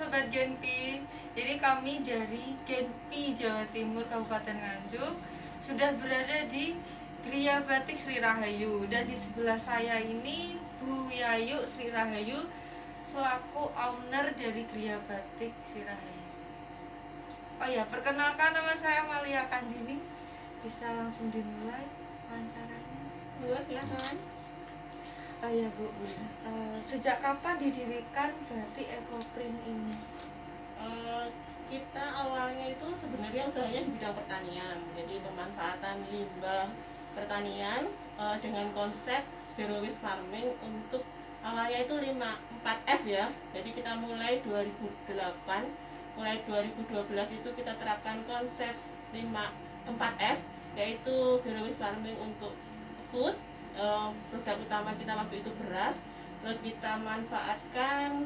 Sobat Genpi. Jadi kami dari Genpi Jawa Timur Kabupaten Nganjuk sudah berada di Gria Batik Sri Rahayu. Dan di sebelah saya ini Bu Yayu Sri Rahayu selaku owner dari Gria Batik Sri Rahayu. Oh ya, perkenalkan, nama saya Malia Kandini. Bisa langsung dimulai wawancaranya. Silakan. Oh ya Bu, sejak kapan didirikan batik ekoprint ini? Kita awalnya itu sebenarnya usahanya di bidang pertanian, jadi pemanfaatan limbah pertanian dengan konsep zero waste farming untuk awalnya itu 4F ya. Jadi kita mulai 2008, mulai 2012 itu kita terapkan konsep 4F, yaitu zero waste farming untuk food. Produk utama kita waktu itu beras, terus kita manfaatkan,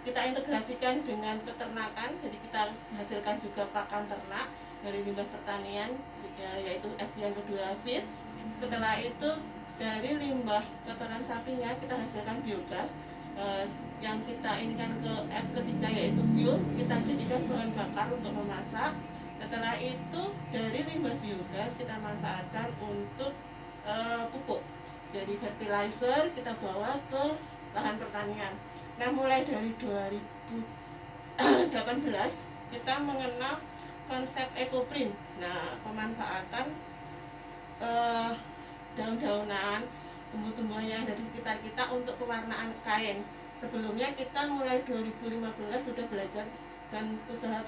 kita integrasikan dengan peternakan, jadi kita menghasilkan juga pakan ternak dari limbah pertanian, yaitu F yang kedua feed. Setelah itu dari limbah kotoran sapinya kita hasilkan biogas, yang kita inginkan ke F ketiga yaitu fuel, kita jadikan bahan bakar untuk memasak. Setelah itu dari limbah biogas kita manfaatkan untuk pupuk, dari fertilizer kita bawa ke lahan pertanian. Nah, mulai dari 2018 kita mengenal konsep ekoprint. Nah, pemanfaatan daun-daunan, tumbuh-tumbuhan yang ada di sekitar kita untuk pewarnaan kain. Sebelumnya kita mulai 2015 sudah belajar dan usaha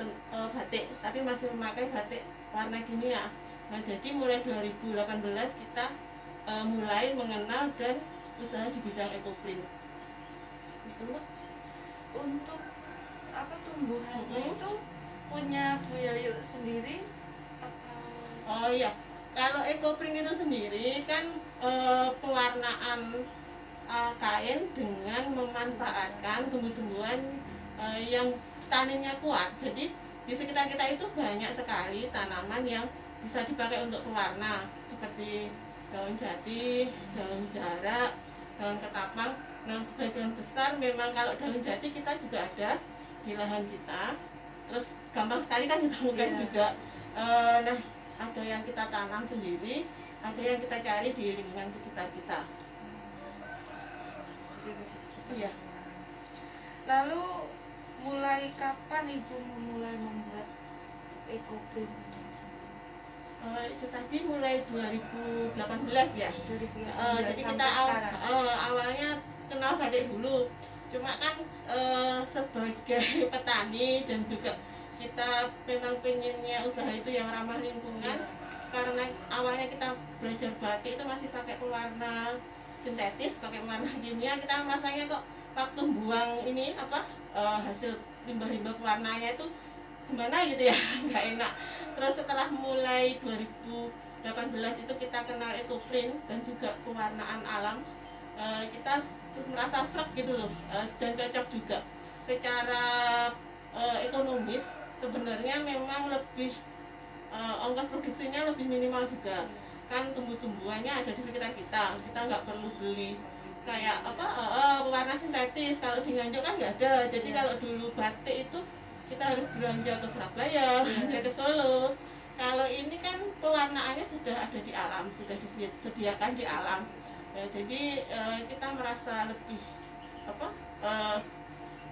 batik, tapi masih memakai batik warna kimia. Nah, jadi mulai 2018 kita mulai mengenal dan usaha di bidang ekoprint. Untuk tumbuhannya itu punya Bu Yayu sendiri atau? Oh iya, kalau ekoprint itu sendiri kan pewarnaan kain dengan memanfaatkan tumbuh-tumbuhan yang tanimnya kuat. Jadi di sekitar kita itu banyak sekali tanaman yang bisa dipakai untuk pewarna, seperti daun jati, daun jarak, daun ketapang. Nah, sebagian besar memang kalau daun jati kita juga ada di lahan kita, terus gampang sekali kan ditemukan juga. Nah, ada yang kita tanam sendiri, ada yang kita cari di lingkungan sekitar kita. Iya. Lalu mulai kapan Ibu memulai membuat ekoprint? Itu tadi mulai 2018 ya. 2018 jadi sampai kita awalnya kenal batik dulu. Cuma kan sebagai petani dan juga kita memang pengennya usaha itu yang ramah lingkungan. Karena awalnya kita belajar batik itu masih pakai pewarna sintetis, pakai pewarna kimia, kita rasanya kok waktu buang ini hasil limbah-limbah pewarnanya itu gimana gitu ya, nggak enak. Terus setelah mulai 2018 itu kita kenal ekoprint dan juga pewarnaan alam, kita merasa sreg gitu loh, dan cocok juga secara ekonomis. Sebenarnya memang lebih ongkos produksinya lebih minimal juga, kan tumbuh-tumbuhannya ada di sekitar kita, kita nggak perlu beli kayak pewarna sintetis. Kalau di Nganjuk kan nggak ada. Jadi kalau dulu batik itu kita harus belanja ke Surabaya, belanja ke Solo. Kalau ini kan pewarnaannya sudah ada di alam, sudah disediakan di alam. Jadi kita merasa lebih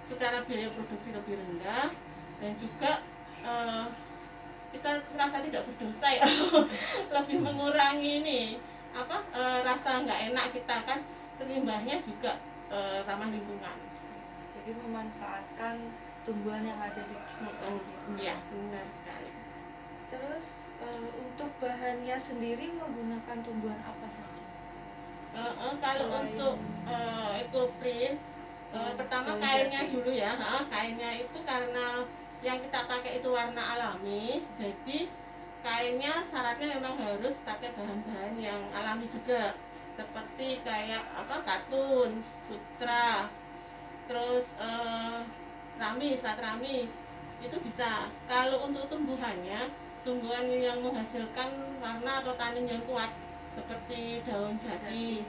secara biaya produksi lebih rendah, dan juga kita merasa tidak berdosa ya. Lebih mengurangi ini rasa nggak enak kita kan, limbahnya juga ramah lingkungan. Jadi memanfaatkan tumbuhan yang ada di sekitar. Iya, benar sekali. Terus untuk bahannya sendiri menggunakan tumbuhan apa saja? Kalau untuk ekoprint, pertama kainnya dulu ya. Kainnya itu karena yang kita pakai itu warna alami, jadi kainnya syaratnya memang harus pakai bahan-bahan yang alami juga, seperti kayak katun, sutra, terus serat rami itu bisa. Kalau untuk tumbuhan yang menghasilkan warna atau tanin yang kuat, seperti daun jati,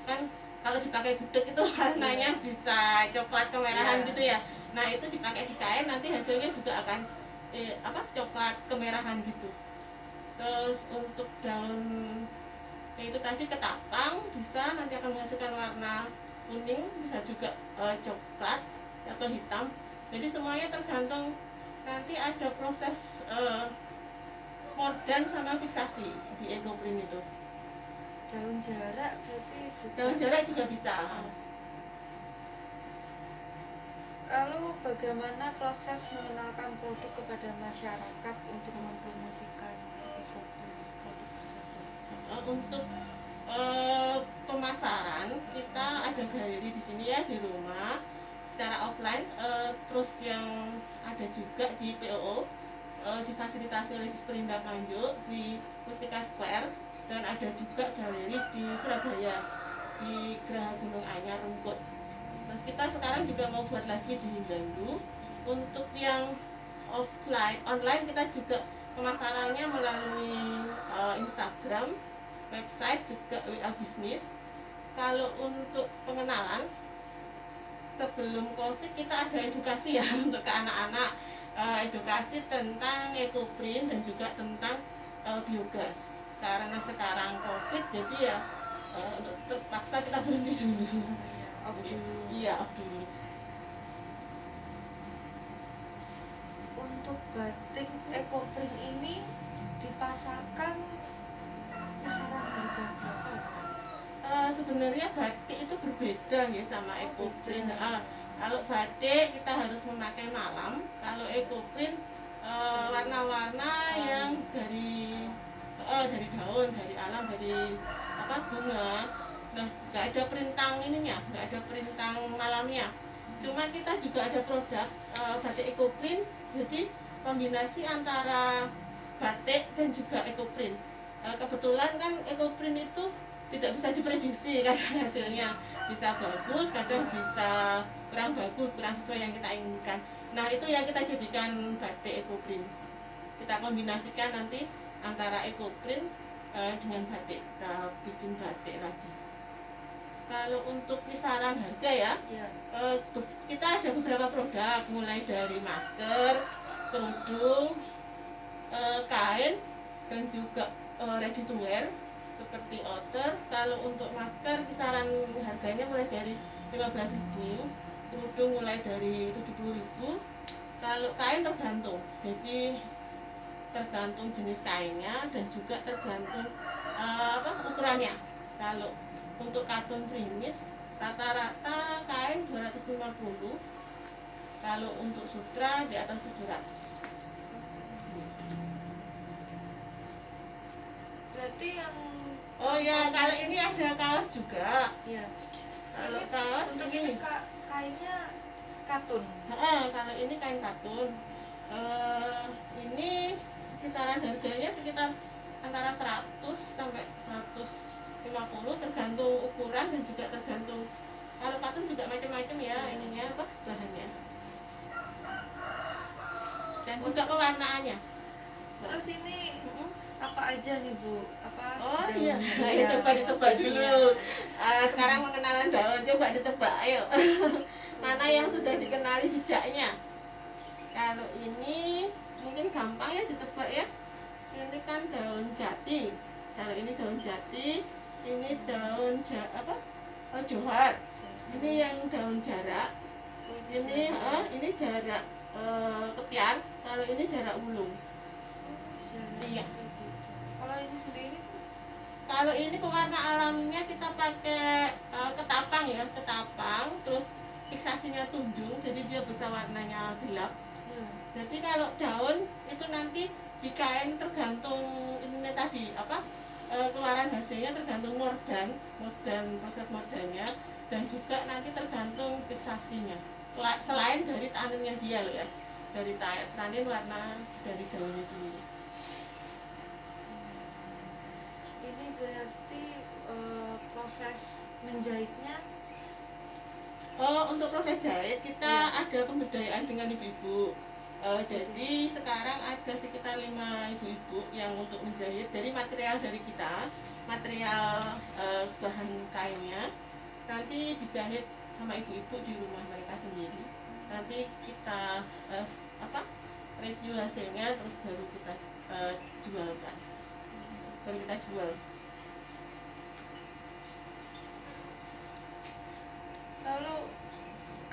kan kalau dipakai gudeg itu warnanya bisa coklat kemerahan gitu ya. Nah itu dipakai di kain nanti hasilnya juga akan coklat kemerahan gitu. Terus untuk daun itu tadi ketapang bisa nanti akan menghasilkan warna kuning, bisa juga coklat atau hitam. Jadi semuanya tergantung nanti ada proses mordant sama fiksasi di ekoprint itu. Daun jarak berarti juga. Daun jarak juga bisa. Lalu bagaimana proses mengenalkan produk kepada masyarakat untuk mempromosikan produk tersebut? Untuk pemasaran kita ada galeri di sini ya di rumah secara offline, terus yang ada juga di POO difasilitasi oleh Disperindak Nganjuk di Mustika Square, dan ada juga galeri di Surabaya di Geraha Gunung Anyar Rungkut. Terus kita sekarang juga mau buat lagi di Hindu. Untuk yang offline, online kita juga pemasarannya melalui Instagram, website, juga WA bisnis. Kalau untuk pengenalan sebelum COVID kita ada edukasi ya untuk ke anak-anak, edukasi tentang ekoprint dan juga tentang biogas. Karena sekarang COVID jadi ya terpaksa kita berhenti dulu. Off dulu. Iya, off dulu. Untuk batik ekoprint ini dipasarkan kisaran harga berapa? Sebenarnya batik itu berbeda ya sama ekoprint. Kalau batik kita harus memakai malam, kalau ekoprint warna-warna yang dari daun, dari alam, dari bunga. Nah, nggak ada perintang ininya, nggak ada perintang malamnya. Cuma kita juga ada produk batik ekoprint, jadi kombinasi antara batik dan juga ekoprint. Kebetulan kan ekoprint itu tidak bisa diprediksi kadang hasilnya bisa bagus, kadang bisa kurang bagus, kurang sesuai yang kita inginkan. Nah itu yang kita jadikan batik ekoprint. Kita kombinasikan nanti antara ekoprint dengan batik, kita bikin batik lagi. Kalau untuk kisaran harga ya, kita ada beberapa produk, mulai dari masker, kerudung, kain, dan juga ready to wear seperti outer. Kalau untuk masker kisaran harganya mulai dari 15.000, kerudung mulai dari 70.000. Kalau kain tergantung, jadi tergantung jenis kainnya dan juga tergantung ukurannya. Kalau untuk katun primis rata-rata kain 250, kalau untuk sutra di atas 700. Berarti yang kalau ini ada kaos juga. Iya. Kalau ini kaos untuk ini kainnya katun. Kalau ini kain katun. Ini kisaran harganya sekitar antara 100 sampai 150 tergantung ukuran dan juga tergantung, kalau katun juga macam-macam ya ininya bahannya dan juga pewarnaannya. Terus ini apa aja nih Bu? Iya, ayo coba ditebak dulu. Sekarang pengenalan daun, coba ditebak, ayo. Mana yang sudah dikenali jejaknya? Kalau ini mungkin gampang ya ditebak ya. Ini kan daun jati. Kalau ini daun jati, ini daun johar. Ini yang daun jarak. Ini jarak kepian. Kalau ini jarak ulung. Iya. Kalau ini sendiri? Kalau ini pewarna alaminya kita pakai ketapang ya, ketapang. Terus fiksasinya tunjung, jadi dia bisa warnanya gelap. Jadi kalau daun itu nanti di kain tergantung ini tadi keluaran hasilnya tergantung mordant proses mordannya, dan juga nanti tergantung fiksasinya. Selain dari taninnya dia loh ya, dari tanin warna dari daunnya sendiri. Ini berarti proses menjahitnya. Untuk proses jahit kita ada pemberdayaan dengan ibu-ibu. Jadi sekarang ada sekitar 5 ibu-ibu yang untuk menjahit dari material dari kita, material bahan kainnya nanti dijahit sama ibu-ibu di rumah mereka sendiri. nanti kita review hasilnya terus baru kita jualkan, baru kita jual. Lalu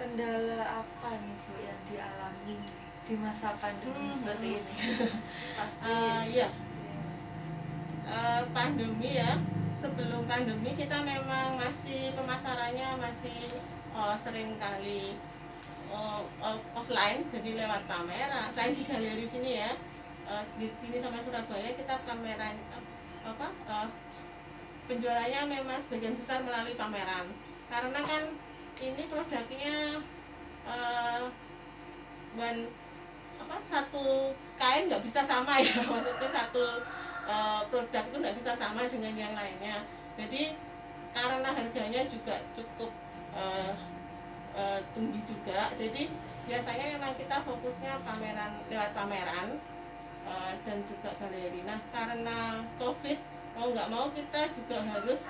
kendala apa nih Bu yang dialami di masa pandemi seperti ini? Pasti Iya. Pandemi ya, sebelum pandemi kita memang masih pemasarannya masih sering kali offline, jadi lewat pameran. Selain di galeri sini ya, di sini sampai Surabaya kita pameran penjualannya memang sebagian besar melalui pameran, karena kan ini produknya satu kain nggak bisa sama ya maksudnya satu produk itu nggak bisa sama dengan yang lainnya. Jadi karena harganya juga cukup tinggi juga, jadi biasanya memang kita fokusnya pameran, lewat pameran dan juga galeri. Nah karena COVID mau nggak mau kita juga harus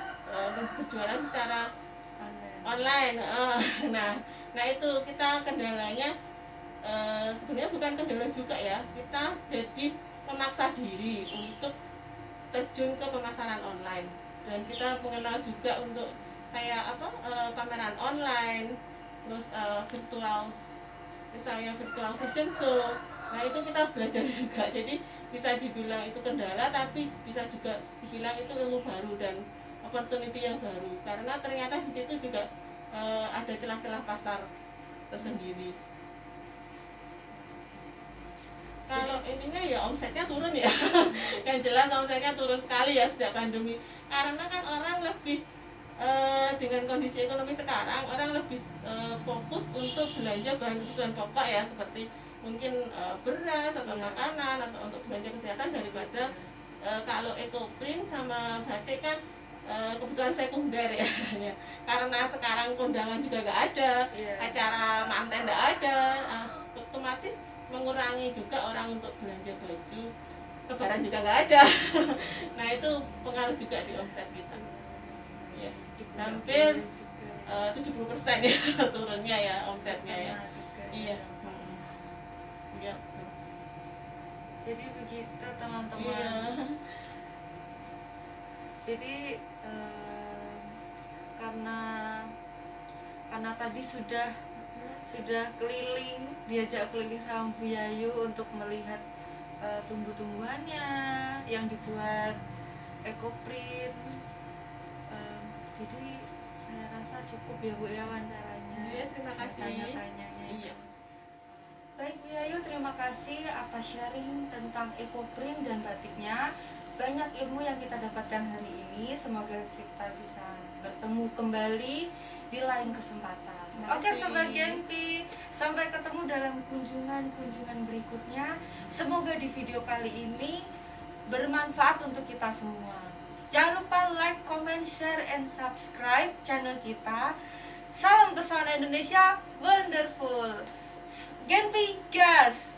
berjualan secara online. Nah itu kita kendalanya sebenarnya bukan kendala juga ya, kita jadi memaksa diri untuk terjun ke pemasaran online, dan kita mengenal juga untuk kayak pameran online, terus virtual, misalnya virtual fashion show. Nah itu kita belajar juga, jadi bisa dibilang itu kendala, tapi bisa juga dibilang itu ilmu baru dan opportunity yang baru, karena ternyata di situ juga ada celah-celah pasar tersendiri. Kalau ininya ya omsetnya turun ya yang jelas omsetnya turun sekali ya sejak pandemi, karena kan orang lebih dengan kondisi ekonomi sekarang orang lebih fokus untuk belanja bahan kebutuhan pokok ya, seperti mungkin beras atau makanan atau untuk belanja kesehatan, daripada kalau ekoprint sama batik kan kebutuhan sekunder ya karena sekarang kondangan juga nggak ada, acara manten nggak ada, otomatis mengurangi juga orang untuk belanja baju lebaran juga nggak ada nah itu pengaruh juga di omset kita ya, hampir 70% ya turunnya ya omsetnya ya. Iya. Iya. Jadi begitu teman-teman. Iya. Jadi karena tadi sudah keliling, diajak keliling sama Bu Yayu untuk melihat tumbuh-tumbuhannya yang dibuat ekoprint. Jadi saya rasa cukup ya Bu ya wawancaranya. Iya, terima kasih. Tanya-tanyanya. Iya. Baik Bu Yayu, terima kasih atas sharing tentang ekoprint dan batiknya. Banyak ilmu yang kita dapatkan hari ini. Semoga kita bisa bertemu kembali di lain kesempatan. Oke Sobat Genpi, sampai ketemu dalam kunjungan berikutnya. Semoga di video kali ini bermanfaat untuk kita semua. Jangan lupa like, comment, share, and subscribe channel kita. Salam pesona Indonesia Wonderful. Genpi Gas.